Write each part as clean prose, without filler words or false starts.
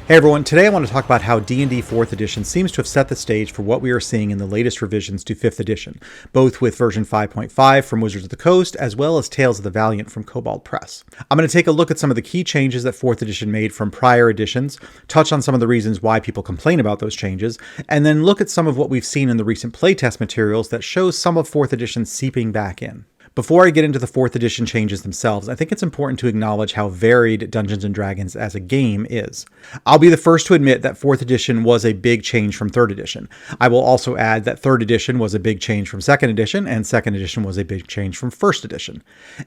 Hey everyone, today I want to talk about how D&D 4th edition seems to have set the stage for what we are seeing in the latest revisions to 5th edition, both with version 5.5 from Wizards of the Coast, as well as Tales of the Valiant from Kobold Press. I'm going to take a look at some of the key changes that 4th edition made from prior editions, touch on some of the reasons why people complain about those changes, and then look at some of what we've seen in the recent playtest materials that shows some of 4th edition seeping back in. Before I get into the 4th edition changes themselves, I think it's important to acknowledge how varied Dungeons & Dragons as a game is. I'll be the first to admit that 4th edition was a big change from 3rd edition. I will also add that 3rd edition was a big change from 2nd edition, and 2nd edition was a big change from 1st edition.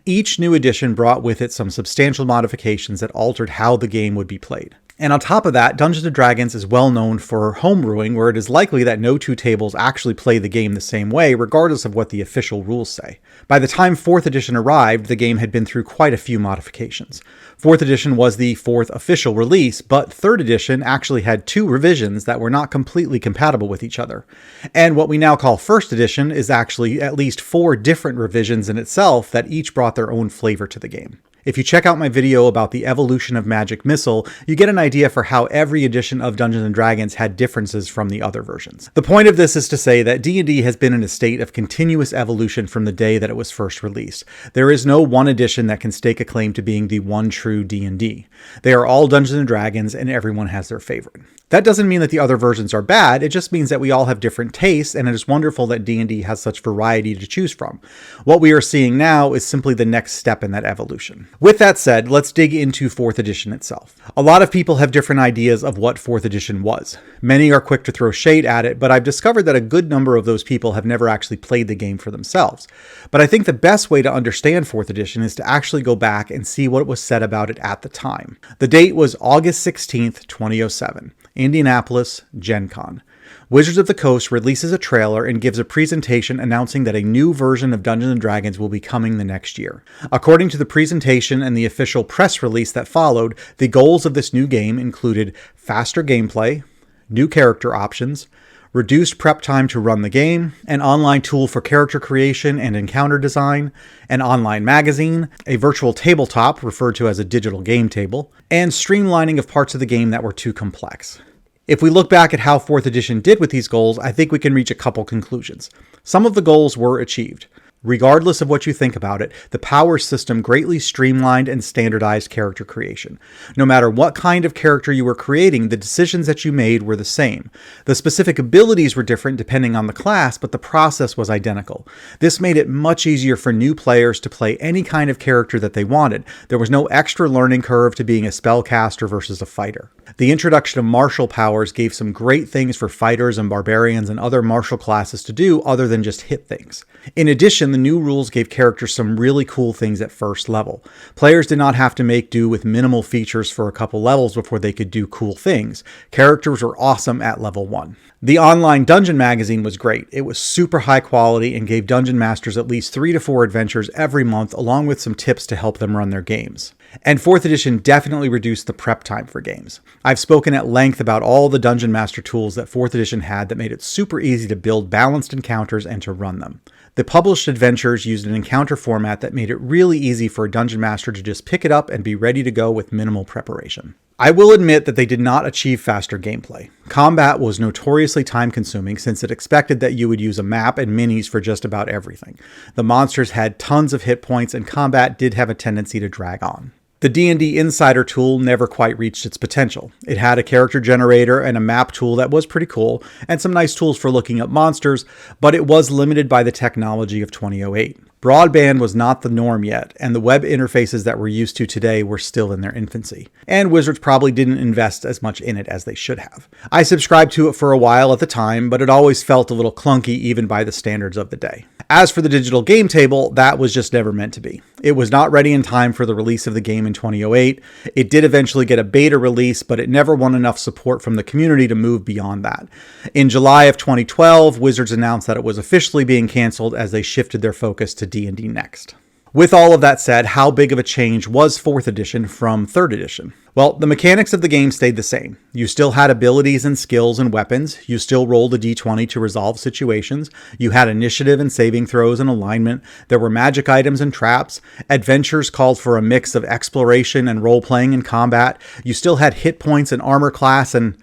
Each new edition brought with it some substantial modifications that altered how the game would be played. And on top of that, Dungeons & Dragons is well known for homebrewing, where it is likely that no two tables actually play the game the same way, regardless of what the official rules say. By the time 4th edition arrived, the game had been through quite a few modifications. 4th edition was the 4th official release, but 3rd edition actually had 2 revisions that were not completely compatible with each other. And what we now call 1st edition is actually at least 4 different revisions in itself that each brought their own flavor to the game. If you check out my video about the evolution of Magic Missile, you get an idea for how every edition of Dungeons & Dragons had differences from the other versions. The point of this is to say that D&D has been in a state of continuous evolution from the day that it was first released. There is no one edition that can stake a claim to being the one true D&D. They are all Dungeons & Dragons, and everyone has their favorite. That doesn't mean that the other versions are bad, it just means that we all have different tastes, and it is wonderful that D&D has such variety to choose from. What we are seeing now is simply the next step in that evolution. With that said, let's dig into 4th edition itself. A lot of people have different ideas of what 4th edition was. Many are quick to throw shade at it, but I've discovered that a good number of those people have never actually played the game for themselves. But I think the best way to understand 4th edition is to actually go back and see what was said about it at the time. The date was August 16th, 2007. Indianapolis, Gen Con. Wizards of the Coast releases a trailer and gives a presentation announcing that a new version of Dungeons & Dragons will be coming the next year. According to the presentation and the official press release that followed, the goals of this new game included faster gameplay, new character options, reduced prep time to run the game, an online tool for character creation and encounter design, an online magazine, a virtual tabletop referred to as a digital game table, and streamlining of parts of the game that were too complex. If we look back at how 4th edition did with these goals, I think we can reach a couple conclusions. Some of the goals were achieved. Regardless of what you think about it, the power system greatly streamlined and standardized character creation. No matter what kind of character you were creating, the decisions that you made were the same. The specific abilities were different depending on the class, but the process was identical. This made it much easier for new players to play any kind of character that they wanted. There was no extra learning curve to being a spellcaster versus a fighter. The introduction of martial powers gave some great things for fighters and barbarians and other martial classes to do other than just hit things. In addition, the new rules gave characters some really cool things at first level. Players did not have to make do with minimal features for a couple levels before they could do cool things. Characters were awesome at level 1. The online dungeon magazine was great. It was super high quality and gave dungeon masters at least 3 to 4 adventures every month, along with some tips to help them run their games. And 4th edition definitely reduced the prep time for games. I've spoken at length about all the Dungeon Master tools that 4th edition had that made it super easy to build balanced encounters and to run them. The published adventures used an encounter format that made it really easy for a Dungeon Master to just pick it up and be ready to go with minimal preparation. I will admit that they did not achieve faster gameplay. Combat was notoriously time-consuming since it expected that you would use a map and minis for just about everything. The monsters had tons of hit points and combat did have a tendency to drag on. The D&D Insider tool never quite reached its potential. It had a character generator and a map tool that was pretty cool, and some nice tools for looking up monsters, but it was limited by the technology of 2008. Broadband was not the norm yet, and the web interfaces that we're used to today were still in their infancy. And Wizards probably didn't invest as much in it as they should have. I subscribed to it for a while at the time, but it always felt a little clunky even by the standards of the day. As for the digital game table, that was just never meant to be. It was not ready in time for the release of the game in 2008. It did eventually get a beta release, but it never won enough support from the community to move beyond that. In July of 2012, Wizards announced that it was officially being canceled as they shifted their focus to D&D Next. With all of that said, how big of a change was 4th edition from 3rd edition? Well, the mechanics of the game stayed the same. You still had abilities and skills and weapons, you still rolled a d20 to resolve situations, you had initiative and saving throws and alignment, there were magic items and traps, adventures called for a mix of exploration and role-playing and combat, you still had hit points and armor class, and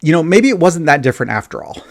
maybe it wasn't that different after all.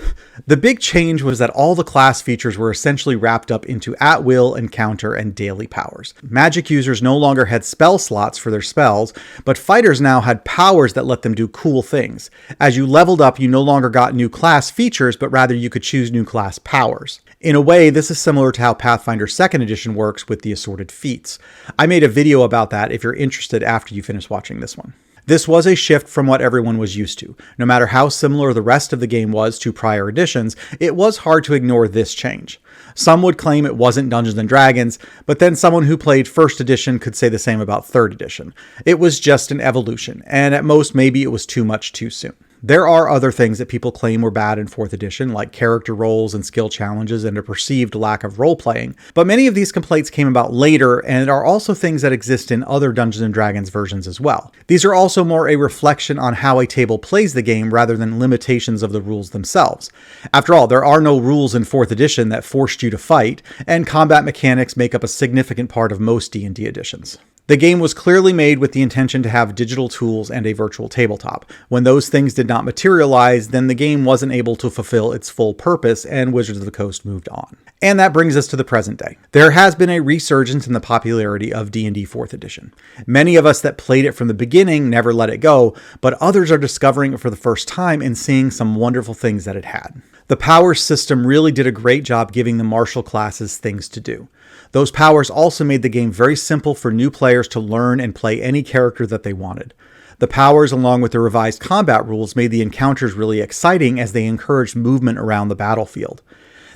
The big change was that all the class features were essentially wrapped up into at-will, encounter, and daily powers. Magic users no longer had spell slots for their spells, but fighters now had powers that let them do cool things. As you leveled up, you no longer got new class features, but rather you could choose new class powers. In a way, this is similar to how Pathfinder 2nd edition works with the assorted feats. I made a video about that if you're interested after you finish watching this one. This was a shift from what everyone was used to. No matter how similar the rest of the game was to prior editions, it was hard to ignore this change. Some would claim it wasn't Dungeons & Dragons, but then someone who played 1st edition could say the same about 3rd edition. It was just an evolution, and at most maybe it was too much too soon. There are other things that people claim were bad in 4th edition, like character roles and skill challenges and a perceived lack of role-playing, but many of these complaints came about later and are also things that exist in other Dungeons & Dragons versions as well. These are also more a reflection on how a table plays the game rather than limitations of the rules themselves. After all, there are no rules in 4th edition that forced you to fight, and combat mechanics make up a significant part of most D&D editions. The game was clearly made with the intention to have digital tools and a virtual tabletop. When those things did not materialize, then the game wasn't able to fulfill its full purpose, and Wizards of the Coast moved on. And that brings us to the present day. There has been a resurgence in the popularity of D&D 4th edition. Many of us that played it from the beginning never let it go, but others are discovering it for the first time and seeing some wonderful things that it had. The powers system really did a great job giving the martial classes things to do. Those powers also made the game very simple for new players to learn and play any character that they wanted. The powers, along with the revised combat rules, made the encounters really exciting as they encouraged movement around the battlefield.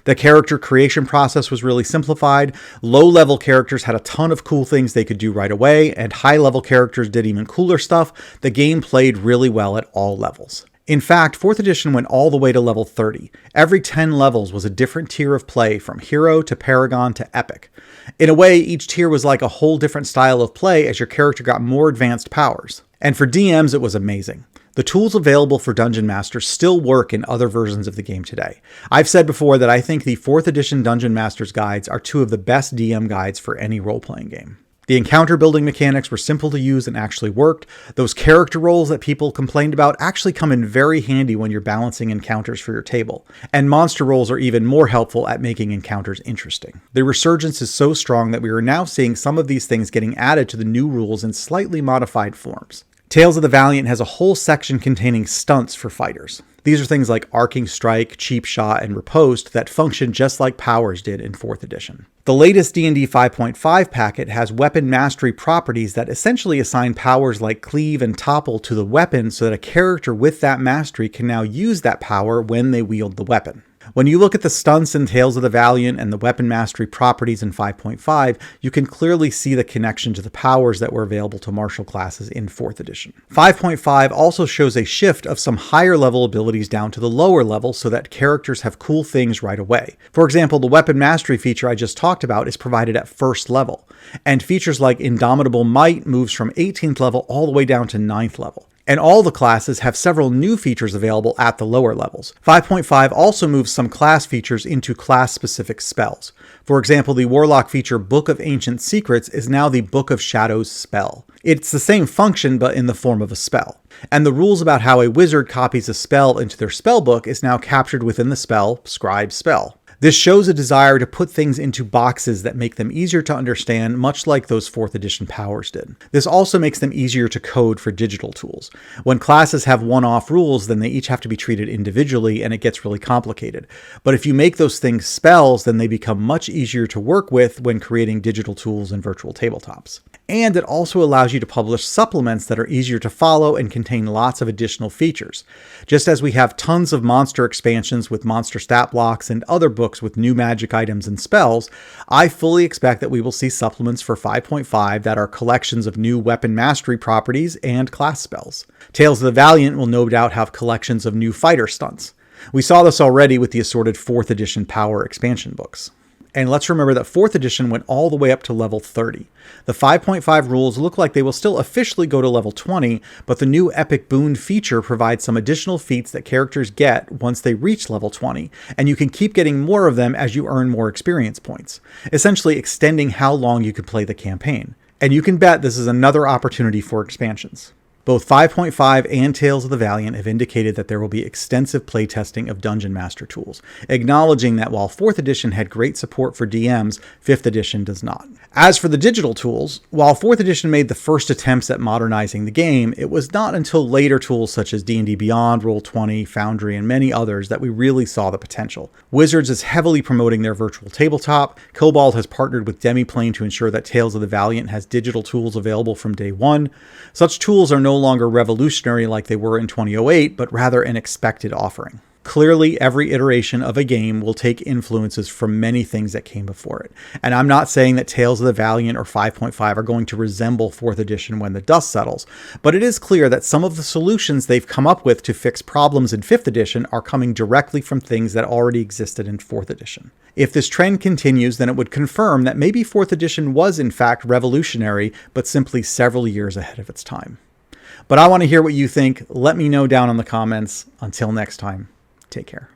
The character creation process was really simplified, low-level characters had a ton of cool things they could do right away, and high-level characters did even cooler stuff. The game played really well at all levels. In fact, 4th edition went all the way to level 30. Every 10 levels was a different tier of play, from Hero to Paragon to Epic. In a way, each tier was like a whole different style of play as your character got more advanced powers. And for DMs, it was amazing. The tools available for Dungeon Masters still work in other versions of the game today. I've said before that I think the 4th edition Dungeon Masters guides are two of the best DM guides for any role-playing game. The encounter building mechanics were simple to use and actually worked. Those character roles that people complained about actually come in very handy when you're balancing encounters for your table. And monster roles are even more helpful at making encounters interesting. The resurgence is so strong that we are now seeing some of these things getting added to the new rules in slightly modified forms. Tales of the Valiant has a whole section containing stunts for fighters. These are things like Arcing Strike, Cheap Shot, and Riposte that function just like powers did in 4th edition. The latest D&D 5.5 packet has weapon mastery properties that essentially assign powers like Cleave and Topple to the weapon so that a character with that mastery can now use that power when they wield the weapon. When you look at the stunts in Tales of the Valiant and the weapon mastery properties in 5.5, you can clearly see the connection to the powers that were available to martial classes in 4th edition. 5.5 also shows a shift of some higher level abilities down to the lower level so that characters have cool things right away. For example, the weapon mastery feature I just talked about is provided at 1st level, and features like Indomitable Might moves from 18th level all the way down to 9th level. And all the classes have several new features available at the lower levels. 5.5 also moves some class features into class-specific spells. For example, the Warlock feature Book of Ancient Secrets is now the Book of Shadows spell. It's the same function, but in the form of a spell. And the rules about how a wizard copies a spell into their spellbook is now captured within the spell, Scribe Spell. This shows a desire to put things into boxes that make them easier to understand, much like those 4th edition powers did. This also makes them easier to code for digital tools. When classes have one-off rules, then they each have to be treated individually, and it gets really complicated. But if you make those things spells, then they become much easier to work with when creating digital tools and virtual tabletops. And it also allows you to publish supplements that are easier to follow and contain lots of additional features. Just as we have tons of monster expansions with monster stat blocks and other books with new magic items and spells, I fully expect that we will see supplements for 5.5 that are collections of new weapon mastery properties and class spells. Tales of the Valiant will no doubt have collections of new fighter stunts. We saw this already with the assorted 4th edition power expansion books. And let's remember that 4th edition went all the way up to level 30. The 5.5 rules look like they will still officially go to level 20, but the new Epic Boon feature provides some additional feats that characters get once they reach level 20, and you can keep getting more of them as you earn more experience points, essentially extending how long you can play the campaign. And you can bet this is another opportunity for expansions. Both 5.5 and Tales of the Valiant have indicated that there will be extensive playtesting of Dungeon Master tools, acknowledging that while 4th edition had great support for DMs, 5th edition does not. As for the digital tools, while 4th edition made the first attempts at modernizing the game, it was not until later tools such as D&D Beyond, Roll20, Foundry, and many others that we really saw the potential. Wizards is heavily promoting their virtual tabletop, Cobalt has partnered with Demiplane to ensure that Tales of the Valiant has digital tools available from day one. Such tools are no longer revolutionary like they were in 2008, but rather an expected offering. Clearly, every iteration of a game will take influences from many things that came before it. And I'm not saying that Tales of the Valiant or 5.5 are going to resemble 4th edition when the dust settles, but it is clear that some of the solutions they've come up with to fix problems in 5th edition are coming directly from things that already existed in 4th edition. If this trend continues, then it would confirm that maybe 4th edition was in fact revolutionary, but simply several years ahead of its time. But I want to hear what you think. Let me know down in the comments. Until next time, take care.